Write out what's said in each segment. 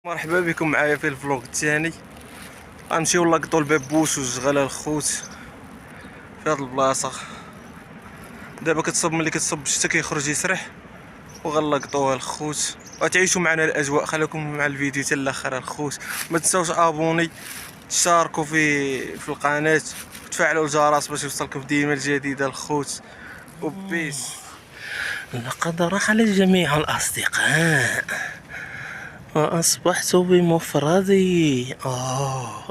مرحبا بكم معايا في الفلوق الثاني. غنمشيو نلقطو البابوس والزغاله الخوت في هاد البلاصه. دابا كتصب ملي كتصب الشتا كيخرج يسرح وغنلقطوها الخوت وتعيشوا معنا الاجواء. خليكم مع الفيديو حتى الاخر الخوت. ما تنساوش ابوني، تشاركوا في القناه وتفعلوا الجرس باش يوصلكم ديما الجديده الخوت. وبيس. لقد رحل جميع الأصدقاء وأصبحت بمفردي.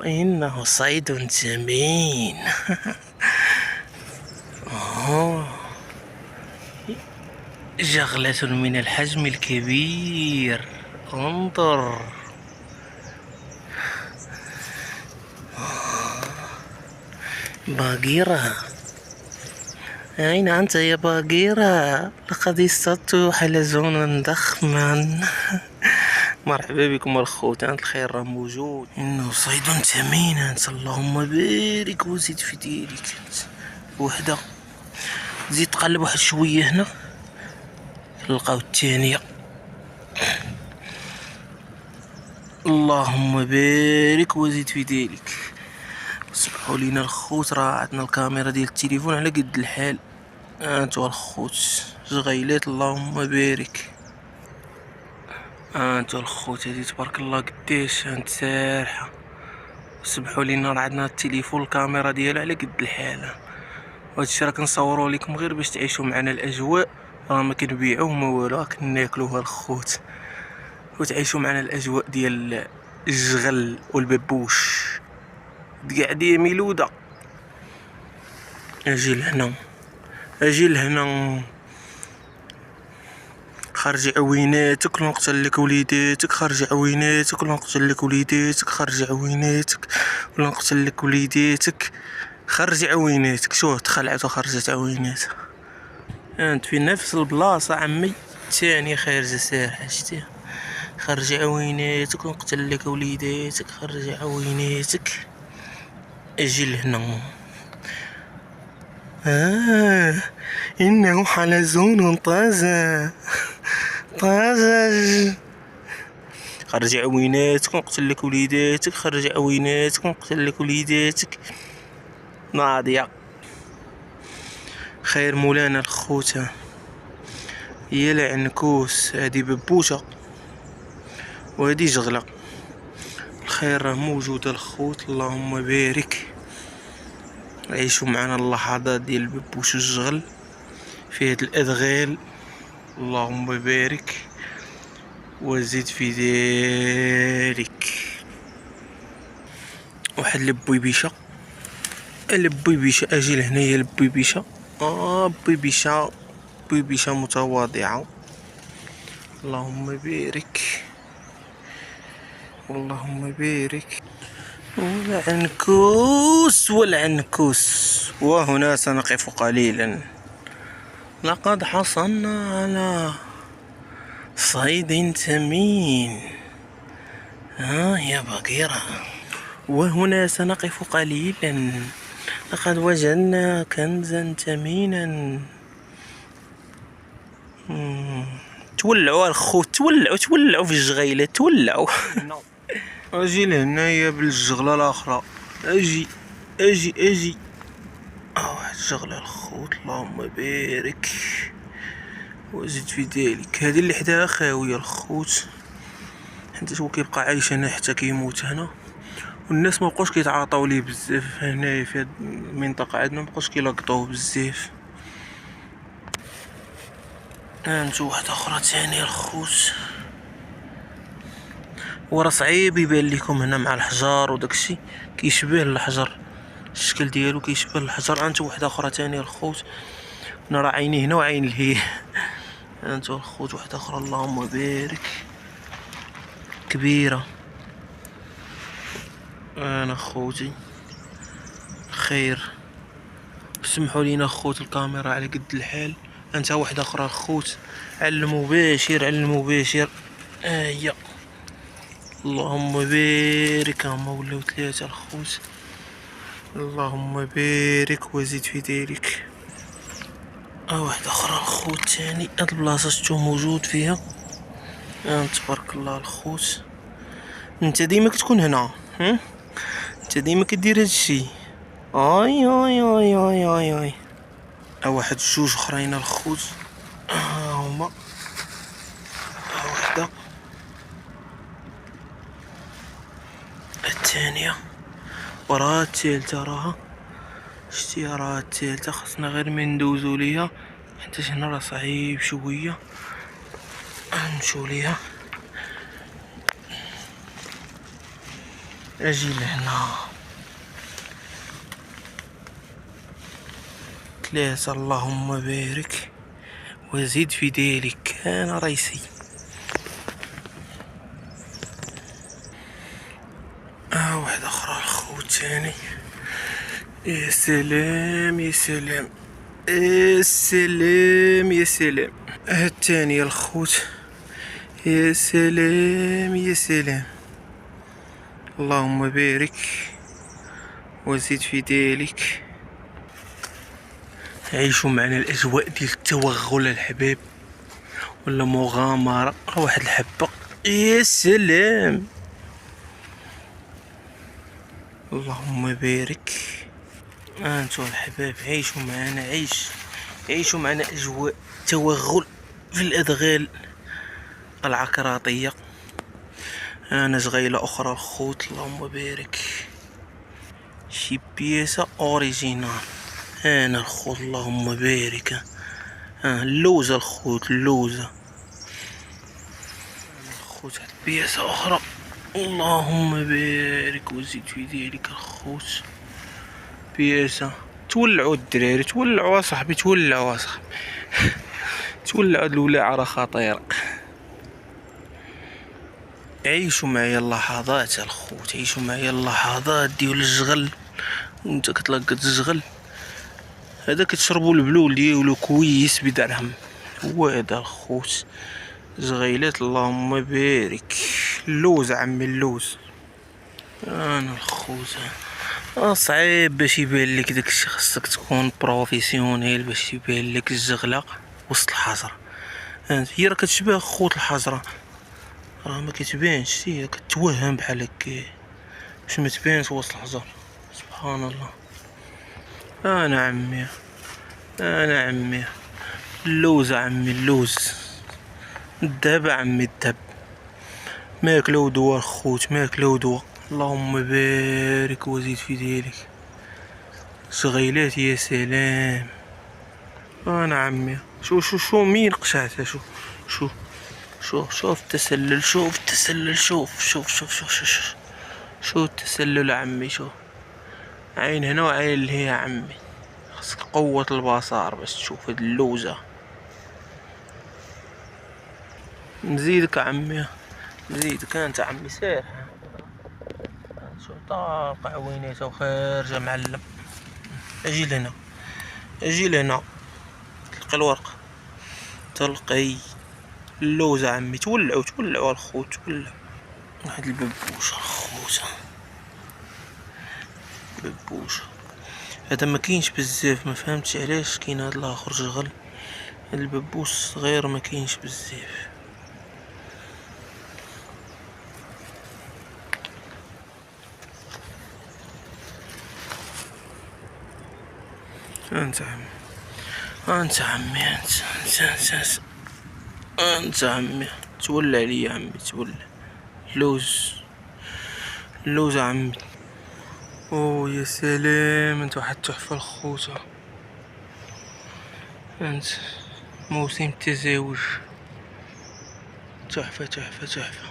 إنه صيد جميل. جغلة من الحجم الكبير. انظر. باقيرة، أين أنت يا باقيرة؟ لقد اصطدت حلزونا ضخما. مرحبا بكم الخوت، أنت الخير راه موجود. إنه صيد ثمين. أنت اللهم بارك وزيد في ديرك. وحدة، زيد تقلب واحد شوية هنا نلقاو الثانية. اللهم بارك وزيد في ديرك. سمحوا لينا الخوت، راه عندنا الكاميرا ديال التليفون على قد الحال. انتو الخوت زغيلات اللهم بارك. انتو الخوت هادي تبارك الله قداش هانت سارحة. سمحوا لينا راه عندنا التليفون الكاميرا ديالو على قد الحال. وهادشي راه كنصورو لكم غير باش تعيشوا معنا الاجواء. راه ما كنبيعوه ما والو، راه كناكلوها الخوت وتعيشوا معنا الاجواء ديال الجغل والببوش. قاعدة ميلودة. اجي لهنا، اجي لهنا. خرجي عويناتك ولا نقتل لك وليداتك. خرجي عويناتك ولا نقتل لك وليداتك. خرجي عويناتك ولا نقتل لك وليداتك. خرجي عويناتك. شوف تخلعت وخرجت عويناتها. انت في نفس البلاصة عمي تاني خارجة ساحة. شتي؟ خرجي عويناتك ونقتل لك وليداتك. خرجي عويناتك. اجي لهنا. إنه حلزون طازج. طازج. خرجي عويناتك ونقتل لك وليداتك. خرجي عويناتك ونقتل لك وليداتك. ناضية خير مولانا الخوتة. هي العنكوس، هادي ببوشة وهادي جغلة. الخير راه موجود الخوت اللهم بارك. عيشوا معنا اللحظات ديال الببوش والجغل في هاد الادغال. اللهم بارك وزيد في ذلك. واحد البويبيشة. البويبيشة اجي لهنايا. البويبيشة بويبيشة، بويبيشة متواضعة. اللهم بارك اللهم بارك. والعنكوس والعنكوس. وهنا سنقف قليلا. لقد حصلنا على صيد ثمين. يا بقيرة. وهنا سنقف قليلا. لقد وجدنا كنزا ثمينا. تولعوا الخوت، تولعوا في الجغيلة، تولعوا. اجي لهنايا بالجغله الاخرى. اجي اجي اجي. واحد الجغلة الخوت اللهم بارك وزيد في ذلك. هذه اللي حداها خاوية الخوت، حيت هو كيبقى عايش هنا حتى كيموت هنا. والناس مبقوش كيتعاطاو ليه بزاف هنايا في هاد المنطقة عندنا، مبقوش كيلقطوه بزاف. هانتو واحدة اخرى تانية الخوت. وراه صعيب يبان لكم هنا مع الحجار وداكشي، كيشبه الحجر، الشكل ديالو كيشبه الحجر. هانتو واحدة اخرى تانية الخوت. انا راه عيني هنا وعين لهيه. هانتو الخوت واحدة اخرى اللهم بارك كبيرة. انا خوتي خير. سمحوا لينا خوت، الكاميرا على قد الحال. انت واحدة اخرى خوت على المباشر، على المباشر. هي اللهم بارك. هما ولاو ثلاثة الخوت. اللهم بارك وزيد في ذلك. واحدة اخرى الخوت تاني. هاد البلاصة شتو موجود فيها. تبارك الله الخوت. انت ديما كتكون هنا، انت ديما كدير هاد الشي. اي اي اي اي اي اي. واحد جوج اخرين الخوت، ها هما، وحده، الثانية، وراه الثالثة، راها شتيها، راها الثالثة. خاصنا غير من ندوزو ليها حيت هنا راه صعيب شوية. نمشيو ليها، اجي لهنا. 3 اللهم بارك وزيد في ذلك. انا ريسي. واحدة اخرى الخوت تاني. يا سلام يا سلام يا سلام يا سلام. الثانية الخوت. يا سلام يا سلام. اللهم بارك وزيد في ذلك. عيشوا معنا الاجواء ديال التوغل الحباب ولا مغامرة. واحد الحبة. يا سلام. اللهم بارك. انتو الحباب عيشوا معنا، عيشوا معنا اجواء توغل في الادغال العكراطية. انا زغيلة اخرى الخوت. اللهم بارك. شي بياسة اوريجينال. انا الخوت. اللهم بارك. اللوزة الخوت، اللوزة. الخوت هاد بياسة اخرى. اللهم بارك وزيد في ذلك الخوت. بياسة. تولعوا الدراري، تولعوا صاحبي، تولعوا صاحبي. تولعوا. هاد الولاعة راه خطيرة. عيشوا معايا اللحظات الخوت، عيشوا معايا اللحظات ديال الجغل. وانت كتلقى الجغل هذا كتشربوا البلول ديالو كويس بدرهم. هو هذا الخوت. زغيلات. اللهم بارك. اللوز عمي، اللوز. انا الخوت. صعيب باش يبان لك داكشي. خاصك تكون بروفيسيونيل باش يبان لك الجغله وسط الحجره. هي راه كتشبه خوت الحجره، راه ما كتبانش، هي كتوهم بحال هكا باش ما تبانش وسط الحجر. سبحان الله. انا عمي، انا عمي. اللوز عمي، اللوز. الذهب عمي، الذهب. ماكله ودوا الخوت، ماكله ودوا. اللهم بارك وزيد في ذلك. صغيلات. يا سلام. انا عمي. شو مين قشعتها. شوف التسلل، شوف التسلل، شوف التسلل عمي. شوف عين هنا وعين لهي عمي. خاصك قوة البصر باش تشوف هاد اللوزة. نزيدك عمي، نزيدك انت عمي. سير شوف طالقة عوينيته وخارجة معلم. اجي لهنا، اجي لهنا. تلقى الورقة، تلقي اللوزة عمي. تولعوا الخوت، تولعوا. واحد الببوشة الخوت، ببوشة. هذا ما كاينش بزاف، ما فهمتش علاش كاين هذا الاخر جغل. الببوس صغير ما كاينش بزاف. انت عمي، انت عمي، انت عمي. تولع لي عمي، تولع. اللوز عمي. اوه يا سلام. انت واحد تحفة الخوتة. انت موسم التزاوج. تحفة تحفة تحفة.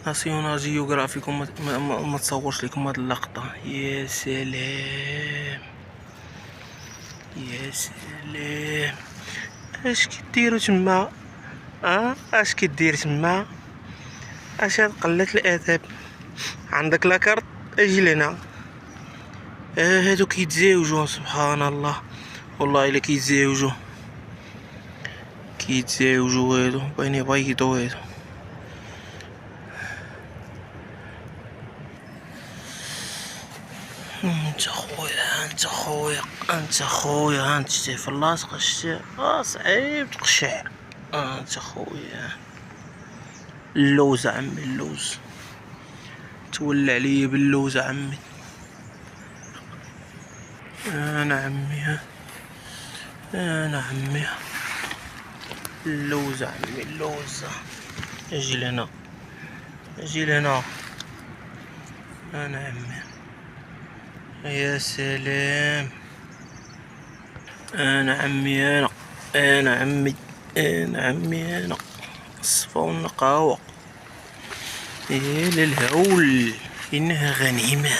ناسيونال جيوغرافيك ما تصورش لكم هاد اللقطة. يا سلام يا سلام. اش كديروا تما؟ اش كدير تما؟ اش هاد قلة الادب؟ عندك لاكارت؟ اجي لهنا. هادو كيتزاوجوا. سبحان الله. والله الا كيتزاوجوا هادو. باين يبيضوا هادو. انت خويا، انت خويا، انت خويا. انت شتي في اللاصق، شتي صعيب تقشع. انت خويا. اللوز عمي، اللوز. تولى عليا باللوزة عمي. انا عمي، انا عمي اللوزة عمي اللوزة. اجي لهنا، اجي لهنا. انا عمي يا سلام. انا عمي انا عمي انا عمي انا الصفا والنقاوة. يا للهول انها غنيمة.